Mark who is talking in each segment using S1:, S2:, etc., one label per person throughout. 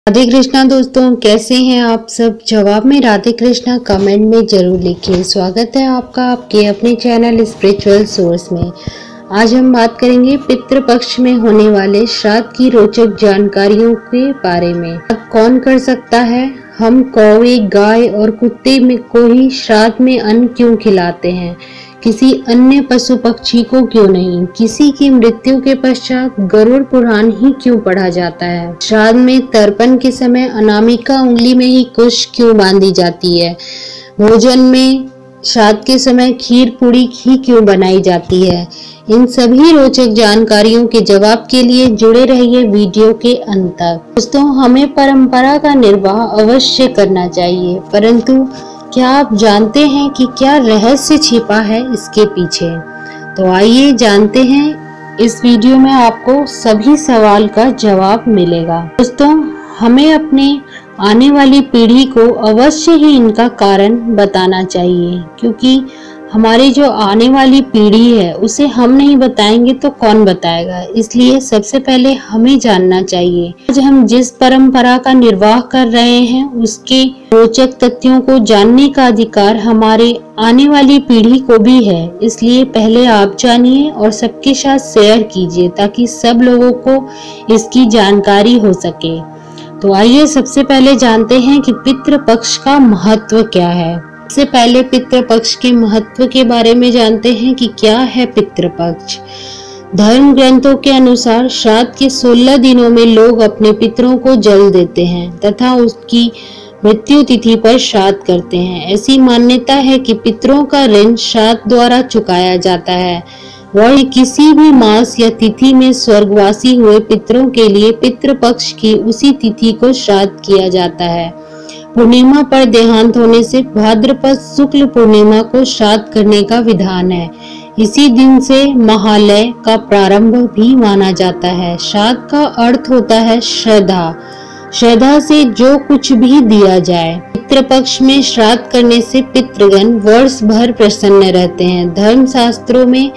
S1: राधे कृष्णा दोस्तों, कैसे हैं आप सब। जवाब में राधे कृष्णा कमेंट में जरूर लिखिए। स्वागत है आपका आपके अपने चैनल स्पिरिचुअल सोर्स में। आज हम बात करेंगे पितृपक्ष में होने वाले श्राद्ध की रोचक जानकारियों के बारे में। कौन कर सकता है, हम कौवे, गाय और कुत्ते में को ही श्राद्ध में अन्न क्यों खिलाते हैं, किसी अन्य पशु पक्षी को क्यों नहीं। किसी की मृत्यु के पश्चात गरुड़ पुराण ही क्यों पढ़ा जाता है। श्राद्ध में तर्पण के समय अनामिका उंगली में ही कुश क्यों बांधी जाती है। भोजन में श्राद्ध के समय खीर पूड़ी ही क्यों बनाई जाती है। इन सभी रोचक जानकारियों के जवाब के लिए जुड़े रहिए वीडियो के अंत तक। दोस्तों, हमें परंपरा का निर्वाह अवश्य करना चाहिए, परंतु क्या आप जानते हैं कि क्या रहस्य छिपा है इसके पीछे। तो आइए जानते हैं। इस वीडियो में आपको सभी सवाल का जवाब मिलेगा। दोस्तों, हमें अपने आने वाली पीढ़ी को अवश्य ही इनका कारण बताना चाहिए, क्योंकि हमारी जो आने वाली पीढ़ी है उसे हम नहीं बताएंगे तो कौन बताएगा। इसलिए सबसे पहले हमें जानना चाहिए। आज हम जिस परंपरा का निर्वाह कर रहे हैं उसके रोचक तथ्यों को जानने का अधिकार हमारे आने वाली पीढ़ी को भी है। इसलिए पहले आप जानिए और सबके साथ शेयर कीजिए ताकि सब लोगों को इसकी जानकारी हो सके। तो आइए सबसे पहले जानते हैं कि पितृपक्ष का महत्व क्या है। सबसे पहले पितृपक्ष के महत्व के बारे में जानते हैं कि क्या है पितृपक्ष। धर्म ग्रंथों के अनुसार श्राद्ध के 16 दिनों में लोग अपने पितरों को जल देते हैं तथा उसकी मृत्यु तिथि पर श्राद्ध करते हैं। ऐसी मान्यता है कि पितरों का ऋण श्राद्ध द्वारा चुकाया जाता है। वह किसी भी मास या तिथि में स्वर्गवासी हुए पितरों के लिए पितृपक्ष की उसी तिथि को श्राद्ध किया जाता है। पूर्णिमा पर देहांत होने से भाद्रपद शुक्ल पूर्णिमा को श्राद्ध करने का विधान है। इसी दिन से महालय का प्रारंभ भी माना जाता है। श्राद्ध का अर्थ होता है श्रद्धा। श्रद्धा से जो कुछ भी दिया जाए। पितृपक्ष में श्राद्ध करने से पितृगण वर्ष भर प्रसन्न रहते हैं। धर्म शास्त्रों में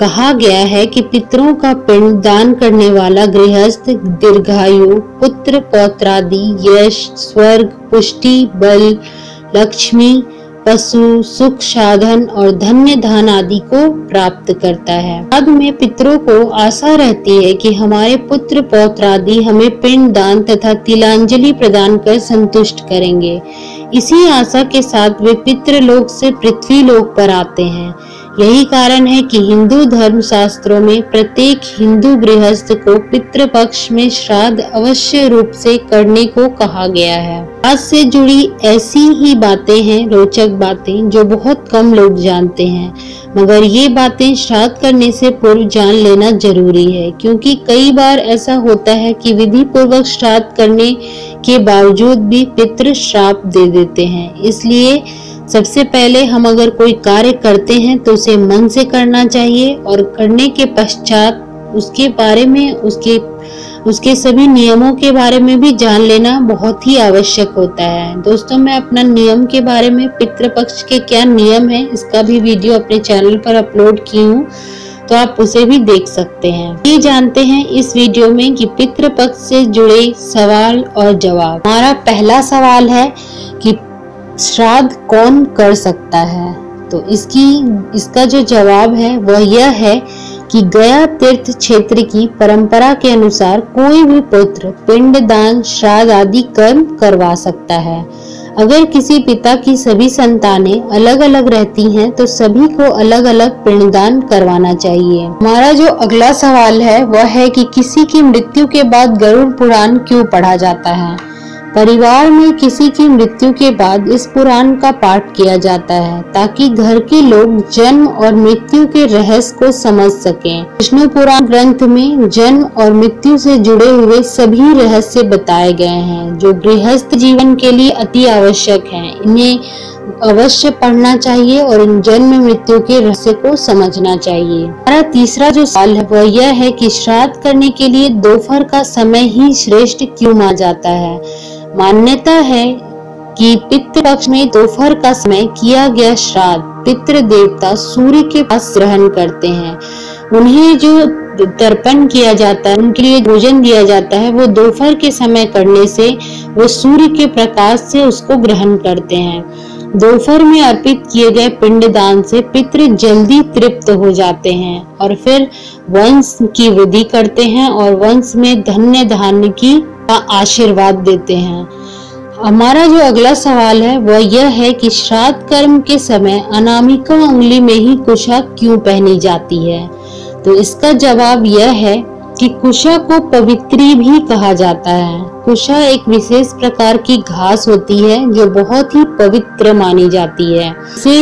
S1: कहा गया है कि पितरों का पिंड दान करने वाला गृहस्थ दीर्घायु, पुत्र पौत्रादि, यश, स्वर्ग, पुष्टि, बल, लक्ष्मी, पशु, सुख साधन और धन्य धन आदि को प्राप्त करता है। बाद में पितरों को आशा रहती है कि हमारे पुत्र पौत्रादि हमें पिंड दान तथा तिलांजलि प्रदान कर संतुष्ट करेंगे। इसी आशा के साथ वे पितृलोक से पृथ्वी लोक पर आते हैं। यही कारण है कि हिंदू धर्म शास्त्रों में प्रत्येक हिंदू गृहस्थ को पितृपक्ष में श्राद्ध अवश्य रूप से करने को कहा गया है। आज से जुड़ी ऐसी ही बातें हैं, रोचक बातें, जो बहुत कम लोग जानते हैं, मगर ये बातें श्राद्ध करने से पूर्व जान लेना जरूरी है। क्योंकि कई बार ऐसा होता है कि विधि पूर्वक श्राद्ध करने के बावजूद भी पितृ श्राप दे देते हैं। इसलिए सबसे पहले हम अगर कोई कार्य करते हैं तो उसे मन से करना चाहिए और करने के पश्चात उसके बारे में उसके सभी नियमों के बारे में भी जान लेना बहुत ही आवश्यक होता है। दोस्तों, मैं अपना नियम के बारे में, पितृपक्ष के क्या नियम है, इसका भी वीडियो अपने चैनल पर अपलोड की हूँ, तो आप उसे भी देख सकते हैं। ये जानते हैं इस वीडियो में कि पितृपक्ष से जुड़े सवाल और जवाब। हमारा पहला सवाल है कि श्राद्ध कौन कर सकता है। तो इसका जो जवाब है वह यह है कि गया तीर्थ क्षेत्र की परंपरा के अनुसार कोई भी पुत्र पिंड दान, श्राद्ध आदि कर्म करवा सकता है। अगर किसी पिता की सभी संतानें अलग अलग रहती हैं तो सभी को अलग अलग पिंडदान करवाना चाहिए। हमारा जो अगला सवाल है वह है कि किसी की मृत्यु के बाद गरुड़ पुराण क्यों पढ़ा जाता है। परिवार में किसी की मृत्यु के बाद इस पुराण का पाठ किया जाता है ताकि घर के लोग जन्म और मृत्यु के रहस्य को समझ सकें। विष्णु पुराण ग्रंथ में जन्म और मृत्यु से जुड़े हुए सभी रहस्य बताए गए हैं, जो गृहस्थ जीवन के लिए अति आवश्यक हैं। इन्हें अवश्य पढ़ना चाहिए और इन जन्म मृत्यु के रहस्य को समझना चाहिए। हमारा तीसरा जो सवाल है वह यह है कि श्राद्ध करने के लिए दोपहर का समय ही श्रेष्ठ क्यों माना जाता है। मान्यता है कि पितृपक्ष में दोपहर का समय किया गया श्राद्ध पितृ देवता सूर्य के पास ग्रहण करते हैं। उन्हें जो तर्पण किया जाता है, उनके लिए भोजन दिया जाता है, वो दोपहर के समय करने से वो सूर्य के प्रकाश से उसको ग्रहण करते हैं। दोपहर में अर्पित किए गए पिंडदान से पितृ जल्दी तृप्त हो जाते हैं और फिर वंश की वृद्धि करते हैं और वंश में धन्य धान्य की का आशीर्वाद देते हैं। हमारा जो अगला सवाल है वह यह है कि श्राद्ध कर्म के समय अनामिका उंगली में ही कुशा क्यों पहनी जाती है? तो इसका जवाब यह है कि कुशा को पवित्री भी कहा जाता है। कुशा एक विशेष प्रकार की घास होती है जो बहुत ही पवित्र मानी जाती है। इसे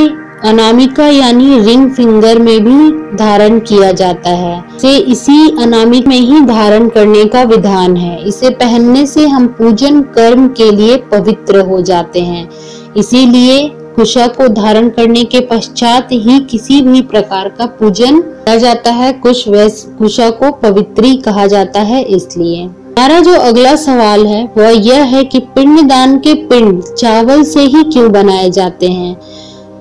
S1: अनामिका यानी रिंग फिंगर में भी धारण किया जाता है। इसे इसी अनामिक में ही धारण करने का विधान है। इसे पहनने से हम पूजन कर्म के लिए पवित्र हो जाते हैं। इसीलिए कुशा को धारण करने के पश्चात ही किसी भी प्रकार का पूजन किया जाता है। कुशा को पवित्री कहा जाता है। इसलिए हमारा जो अगला सवाल है वह यह है कि पिंडदान के पिंड चावल से ही क्यों बनाए जाते हैं?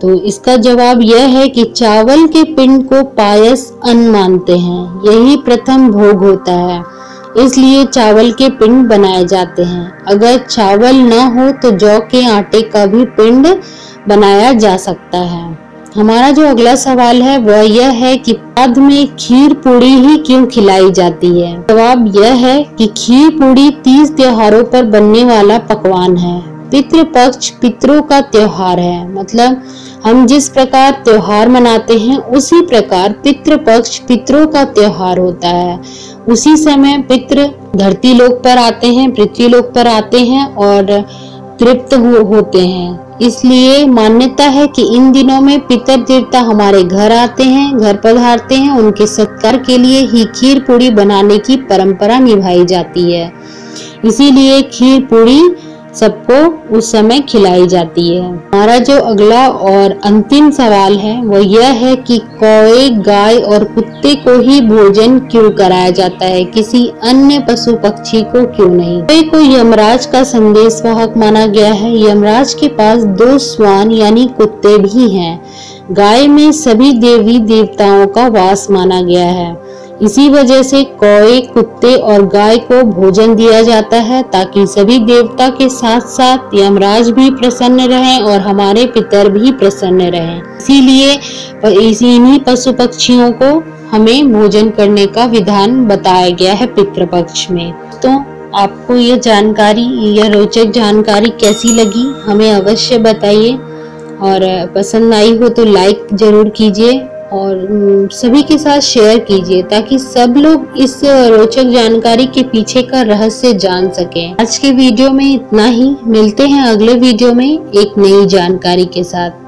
S1: तो इसका जवाब यह है कि चावल के पिंड को पायस अन्न मानते हैं। यही प्रथम भोग होता है, इसलिए चावल के पिंड बनाए जाते हैं। अगर चावल न हो तो जौ के आटे का भी पिंड बनाया जा सकता है। हमारा जो अगला सवाल है वह यह है कि श्राद्ध में खीर पूड़ी ही क्यों खिलाई जाती है? जवाब यह है कि खीर पूड़ी 30 त्योहारों पर बनने वाला पकवान है। पितृपक्ष पितरों का त्योहार है, मतलब हम जिस प्रकार त्योहार मनाते हैं उसी प्रकार पितृपक्ष पितरों का त्योहार होता है। उसी समय पितृ धरती लोक पर आते हैं, पृथ्वी लोक पर आते हैं और तृप्त होते हैं। इसलिए मान्यता है कि इन दिनों में पितर देवता हमारे घर आते हैं, घर पधारते हैं। उनके सत्कार के लिए ही खीर पूड़ी बनाने की परंपरा निभाई जाती है। इसीलिए खीर पूड़ी सबको उस समय खिलाई जाती है। हमारा जो अगला और अंतिम सवाल है वो यह है कि कौए, गाय और कुत्ते को ही भोजन क्यों कराया जाता है, किसी अन्य पशु पक्षी को क्यों नहीं? कौए को यमराज का संदेशवाहक माना गया है। यमराज के पास 2 श्वान यानी कुत्ते भी हैं। गाय में सभी देवी देवताओं का वास माना गया है। इसी वजह से कौए, कुत्ते और गाय को भोजन दिया जाता है ताकि सभी देवता के साथ साथ यमराज भी प्रसन्न रहें और हमारे पितर भी प्रसन्न रहें। इसीलिए इन्हीं पशु पक्षियों को हमें भोजन करने का विधान बताया गया है पितृपक्ष में। तो आपको यह जानकारी, यह रोचक जानकारी कैसी लगी हमें अवश्य बताइए और पसंद आई हो तो लाइक जरूर कीजिए और सभी के साथ शेयर कीजिए ताकि सब लोग इस रोचक जानकारी के पीछे का रहस्य जान सकें। आज के वीडियो में इतना ही। मिलते हैं अगले वीडियो में एक नई जानकारी के साथ।